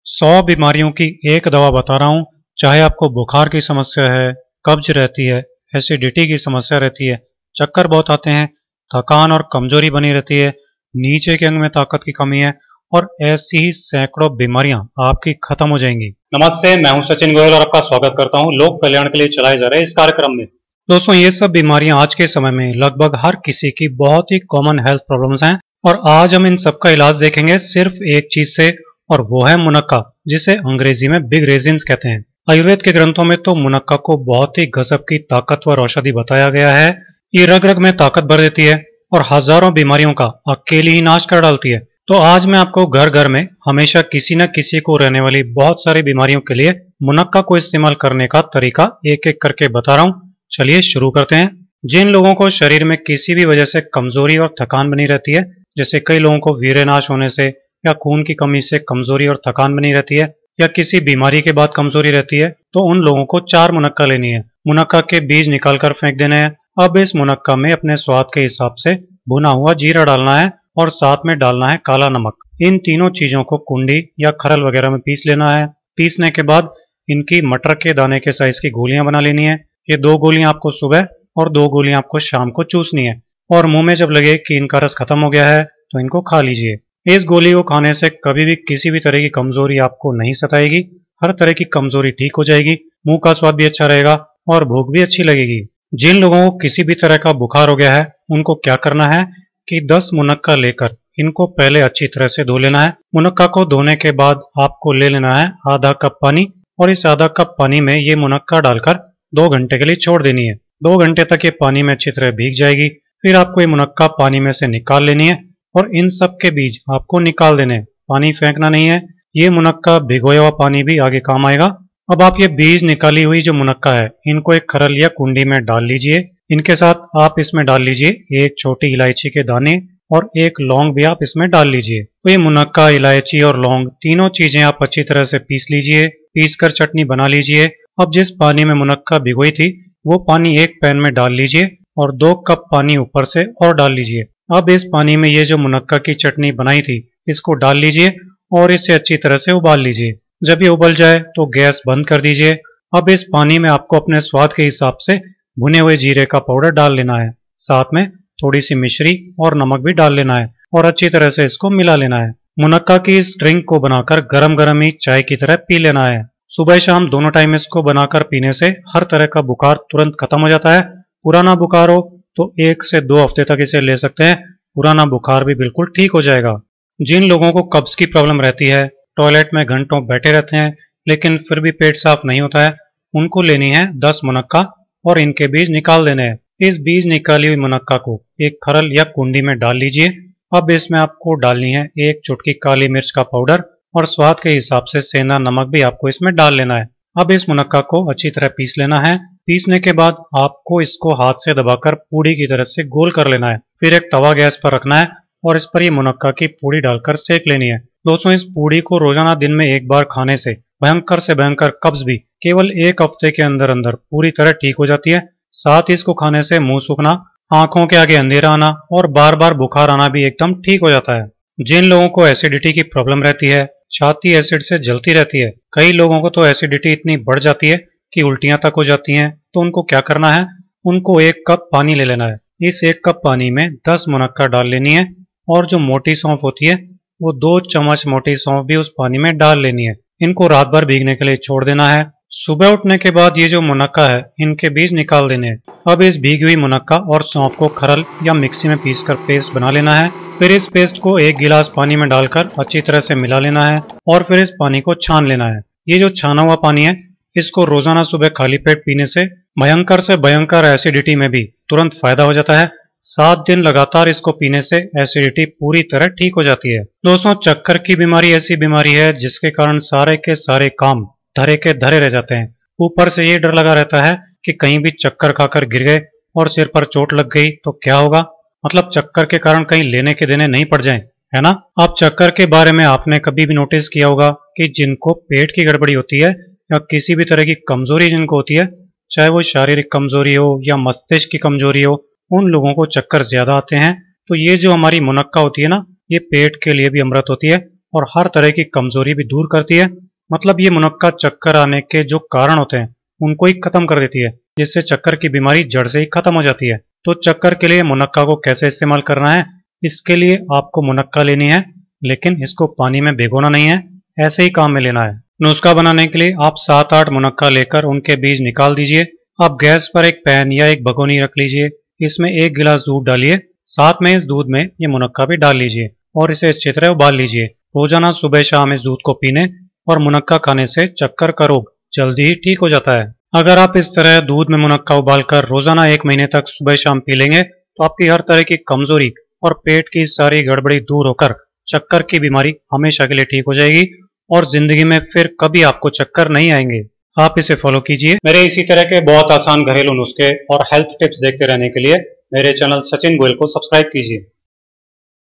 100 बीमारियों की एक दवा बता रहा हूँ। चाहे आपको बुखार की समस्या है, कब्ज रहती है, एसिडिटी की समस्या रहती है, चक्कर बहुत आते हैं, थकान और कमजोरी बनी रहती है, नीचे के अंग में ताकत की कमी है और ऐसी ही सैकड़ों बीमारियां आपकी खत्म हो जाएंगी। नमस्ते, मैं हूं सचिन गोयल और आपका स्वागत करता हूं लोक कल्याण के लिए चलाए जा रहे इस कार्यक्रम में। दोस्तों, ये सब बीमारियां आज के समय में लगभग हर किसी की बहुत ही कॉमन हेल्थ प्रॉब्लम्स हैं और आज हम इन सब का इलाज देखेंगे सिर्फ एक चीज से, और वो है मुनक्का, जिसे अंग्रेजी में बिग रेजिन्स कहते हैं। आयुर्वेद के ग्रंथों में तो मुनक्का को बहुत ही गजब की ताकतवर औषधि बताया गया है। ये रग रग में ताकत भर देती है और हजारों बीमारियों का अकेली ही नाश कर डालती है। तो आज मैं आपको घर घर में हमेशा किसी न किसी को रहने वाली बहुत सारी बीमारियों के लिए मुनक्का को इस्तेमाल करने का तरीका एक एक करके बता रहा हूँ। चलिए शुरू करते हैं। जिन लोगों को शरीर में किसी भी वजह से कमजोरी और थकान बनी रहती है, जैसे कई लोगों को वीर्यनाश होने से या खून की कमी से कमजोरी और थकान बनी रहती है, या किसी बीमारी के बाद कमजोरी रहती है, तो उन लोगों को 4 मुनक्का लेनी है। मुनक्का के बीज निकालकर फेंक देने हैं। अब इस मुनक्का में अपने स्वाद के हिसाब से भुना हुआ जीरा डालना है और साथ में डालना है काला नमक। इन तीनों चीजों को कुंडी या खरल वगैरह में पीस लेना है। पीसने के बाद इनकी मटर के दाने के साइज की गोलियां बना लेनी है। ये 2 गोलियां आपको सुबह और 2 गोलियां आपको शाम को चूसनी है और मुंह में जब लगे कि इनका रस खत्म हो गया है तो इनको खा लीजिए। इस गोली को खाने से कभी भी किसी भी तरह की कमजोरी आपको नहीं सताएगी। हर तरह की कमजोरी ठीक हो जाएगी, मुंह का स्वाद भी अच्छा रहेगा और भूख भी अच्छी लगेगी। जिन लोगों को किसी भी तरह का बुखार हो गया है, उनको क्या करना है कि 10 मुनक्का लेकर इनको पहले अच्छी तरह से धो लेना है। मुनक्का को धोने के बाद आपको ले लेना है आधा कप पानी और इस आधा कप पानी में ये मुनक्का डालकर 2 घंटे के लिए छोड़ देनी है। 2 घंटे तक ये पानी में अच्छी तरह भीग जाएगी। फिर आपको ये मुनक्का पानी में से निकाल लेनी है और इन सब के बीज आपको निकाल देने हैं। पानी फेंकना नहीं है। ये मुनक्का भिगोया हुआ पानी भी आगे काम आएगा। अब आप ये बीज निकाली हुई जो मुनक्का है, इनको एक खरल या कुंडी में डाल लीजिए। इनके साथ आप इसमें डाल लीजिए एक छोटी इलायची के दाने और एक लौंग भी आप इसमें डाल लीजिए। तो ये मुनक्का, इलायची और लौंग तीनों चीजें आप अच्छी तरह से पीस लीजिए। पीस कर चटनी बना लीजिए। अब जिस पानी में मुनक्का भिगोई थी, वो पानी एक पैन में डाल लीजिए और 2 कप पानी ऊपर से और डाल लीजिए। अब इस पानी में ये जो मुनक्का की चटनी बनाई थी, इसको डाल लीजिए और इसे अच्छी तरह से उबाल लीजिए। जब ये उबल जाए तो गैस बंद कर दीजिए। अब इस पानी में आपको अपने स्वाद के हिसाब से भुने हुए जीरे का पाउडर डाल लेना है। साथ में थोड़ी सी मिश्री और नमक भी डाल लेना है और अच्छी तरह से इसको मिला लेना है। मुनक्का की इस ड्रिंक को बनाकर गरम गरम ही चाय की तरह पी लेना है। सुबह शाम दोनों टाइम इसको बनाकर पीने से हर तरह का बुखार तुरंत खत्म हो जाता है। पुराना बुखार हो तो 1 से 2 हफ्ते तक इसे ले सकते हैं। पुराना बुखार भी बिल्कुल ठीक हो जाएगा। जिन लोगों को कब्ज की प्रॉब्लम रहती है, टॉयलेट में घंटों बैठे रहते हैं लेकिन फिर भी पेट साफ नहीं होता है, उनको लेनी है 10 मुनक्का और इनके बीज निकाल देने हैं। इस बीज निकाली हुई मुनक्का को एक खरल या कुंडी में डाल लीजिए। अब इसमें आपको डालनी है 1 चुटकी काली मिर्च का पाउडर और स्वाद के हिसाब से सेंधा नमक भी आपको इसमें डाल लेना है। अब इस मुनक्का को अच्छी तरह पीस लेना है। पीसने के बाद आपको इसको हाथ से दबाकर पूड़ी की तरह से गोल कर लेना है। फिर एक तवा गैस पर रखना है और इस पर ये मुनक्का की पूड़ी डालकर सेक लेनी है। दोस्तों, इस पूड़ी को रोजाना दिन में एक बार खाने से भयंकर से भयंकर कब्ज भी केवल 1 हफ्ते के अंदर अंदर पूरी तरह ठीक हो जाती है। साथ ही इसको खाने से मुंह सूखना, आंखों के आगे अंधेरा आना और बार बार बुखार आना भी एकदम ठीक हो जाता है। जिन लोगों को एसिडिटी की प्रॉब्लम रहती है, छाती एसिड से जलती रहती है, कई लोगों को तो एसिडिटी इतनी बढ़ जाती है कि उल्टियां तक हो जाती हैं, तो उनको क्या करना है, उनको 1 कप पानी ले लेना है। इस 1 कप पानी में 10 मुनक्का डाल लेनी है और जो मोटी सौंफ होती है, वो 2 चम्मच मोटी सौंफ भी उस पानी में डाल लेनी है। इनको रात भर भीगने के लिए छोड़ देना है। सुबह उठने के बाद ये जो मुनक्का है, इनके बीज निकाल देने हैं। अब इस भीगी हुई मुनक्का और सौंफ को खरल या मिक्सी में पीसकर पेस्ट बना लेना है। फिर इस पेस्ट को 1 गिलास पानी में डालकर अच्छी तरह से मिला लेना है और फिर इस पानी को छान लेना है। ये जो छाना हुआ पानी है, इसको रोजाना सुबह खाली पेट पीने से भयंकर से भयंकर एसिडिटी में भी तुरंत फायदा हो जाता है। 7 दिन लगातार इसको पीने से एसिडिटी पूरी तरह ठीक हो जाती है। दोस्तों, चक्कर की बीमारी ऐसी बीमारी है जिसके कारण सारे के सारे काम धरे के धरे रह जाते हैं। ऊपर से ये डर लगा रहता है कि कहीं भी चक्कर खाकर गिर गए और सिर पर चोट लग गई तो क्या होगा, मतलब चक्कर के कारण कहीं लेने के देने नहीं पड़ जाए, है ना। आप चक्कर के बारे में आपने कभी भी नोटिस किया होगा कि जिनको पेट की गड़बड़ी होती है या किसी भी तरह की कमजोरी जिनको होती है, चाहे वो शारीरिक कमजोरी हो या मस्तिष्क की कमजोरी हो, उन लोगों को चक्कर ज्यादा आते हैं। तो ये जो हमारी मुनक्का होती है ना, ये पेट के लिए भी अमृत होती है और हर तरह की कमजोरी भी दूर करती है। मतलब ये मुनक्का चक्कर आने के जो कारण होते हैं उनको ही खत्म कर देती है, जिससे चक्कर की बीमारी जड़ से ही खत्म हो जाती है। तो चक्कर के लिए मुनक्का को कैसे इस्तेमाल करना है, इसके लिए आपको मुनक्का लेनी है, लेकिन इसको पानी में भिगोना नहीं है, ऐसे ही काम में लेना है। नुस्खा बनाने के लिए आप 7-8 मुनक्का लेकर उनके बीज निकाल दीजिए। आप गैस पर एक पैन या एक भगोनी रख लीजिए, इसमें 1 गिलास दूध डालिए, साथ में इस दूध में ये मुनक्का भी डाल लीजिए और इसे अच्छी तरह उबाल लीजिए। रोजाना सुबह शाम इस दूध को पीने और मुनक्का खाने से चक्कर का रोग जल्दी ही ठीक हो जाता है। अगर आप इस तरह दूध में मुनक्का उबालकर रोजाना 1 महीने तक सुबह शाम पी लेंगे तो आपकी हर तरह की कमजोरी और पेट की सारी गड़बड़ी दूर होकर चक्कर की बीमारी हमेशा के लिए ठीक हो जाएगी और जिंदगी में फिर कभी आपको चक्कर नहीं आएंगे। आप इसे फॉलो कीजिए। मेरे इसी तरह के बहुत आसान घरेलू नुस्खे और हेल्थ टिप्स देखते रहने के लिए मेरे चैनल सचिन गोयल को सब्सक्राइब कीजिए।